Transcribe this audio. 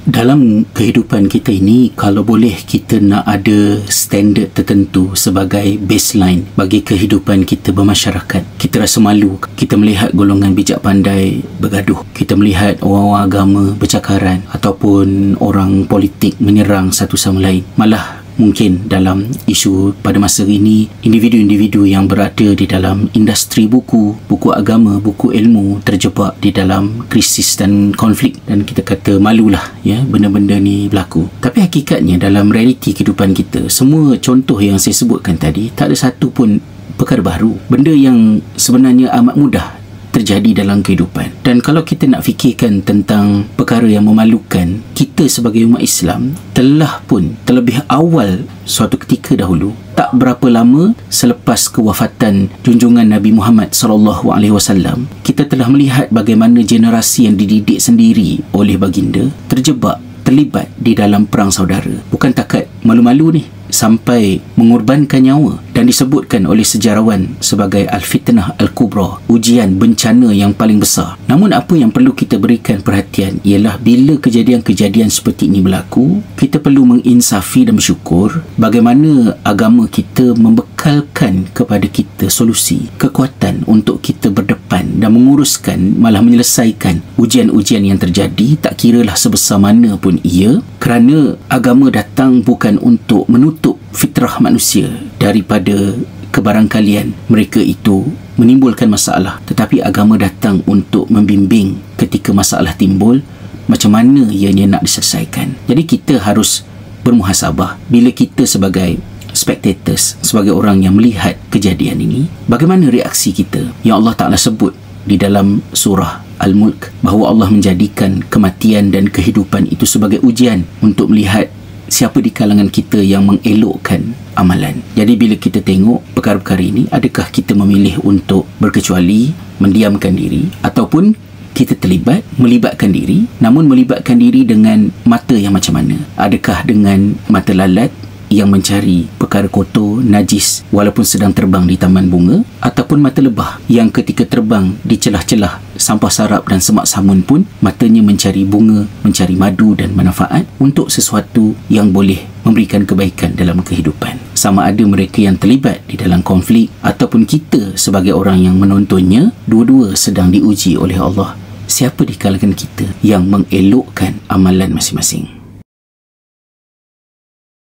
Dalam kehidupan kita ini, kalau boleh kita nak ada standard tertentu sebagai baseline bagi kehidupan kita bermasyarakat. Kita rasa malu, kita melihat golongan bijak pandai bergaduh, kita melihat orang-orang agama bercakaran ataupun orang politik menyerang satu sama lain. Malah mungkin dalam isu pada masa ini, individu-individu yang berada di dalam industri buku agama, buku ilmu terjebak di dalam krisis dan konflik, dan kita kata malulah ya benda-benda ni berlaku. Tapi hakikatnya dalam realiti kehidupan kita, semua contoh yang saya sebutkan tadi tak ada satu pun perkara baru, benda yang sebenarnya amat mudah terjadi dalam kehidupan. Dan kalau kita nak fikirkan tentang perkara yang memalukan, kita sebagai umat Islam telah pun terlebih awal suatu ketika dahulu, tak berapa lama selepas kewafatan junjungan Nabi Muhammad SAW, kita telah melihat bagaimana generasi yang dididik sendiri oleh baginda terlibat di dalam perang saudara. Bukan takat malu-malu ni, sampai mengorbankan nyawa, dan disebutkan oleh sejarawan sebagai al-fitnah al-kubra, ujian bencana yang paling besar. Namun apa yang perlu kita berikan perhatian ialah bila kejadian-kejadian seperti ini berlaku, kita perlu menginsafi dan bersyukur bagaimana agama kita membekalkan kepada kita solusi, kekuatan untuk kita berdepan dan menguruskan, malah menyelesaikan ujian-ujian yang terjadi, tak kiralah sebesar mana pun ia, kerana agama datang bukan untuk menutup fitrah manusia daripada kebarangkalian mereka itu menimbulkan masalah, tetapi agama datang untuk membimbing ketika masalah timbul, macam mana ianya nak diselesaikan. Jadi kita harus bermuhasabah bila kita sebagai spectators, sebagai orang yang melihat kejadian ini, bagaimana reaksi kita. Yang Allah Ta'ala sebut di dalam surah Al-Mulk bahawa Allah menjadikan kematian dan kehidupan itu sebagai ujian untuk melihat siapa di kalangan kita yang mengelokkan amalan. Jadi bila kita tengok perkara-perkara ini, adakah kita memilih untuk berkecuali, mendiamkan diri, ataupun kita terlibat, melibatkan diri, namun melibatkan diri dengan mata yang macam mana? Adakah dengan mata lalat yang mencari perkara kotor, najis walaupun sedang terbang di taman bunga, ataupun mata lebah yang ketika terbang di celah-celah sampah sarap dan semak samun pun matanya mencari bunga, mencari madu dan manfaat untuk sesuatu yang boleh memberikan kebaikan dalam kehidupan. Sama ada mereka yang terlibat di dalam konflik ataupun kita sebagai orang yang menontonnya, dua-dua sedang diuji oleh Allah. Siapa di kalangan kita yang mengelokkan amalan masing-masing?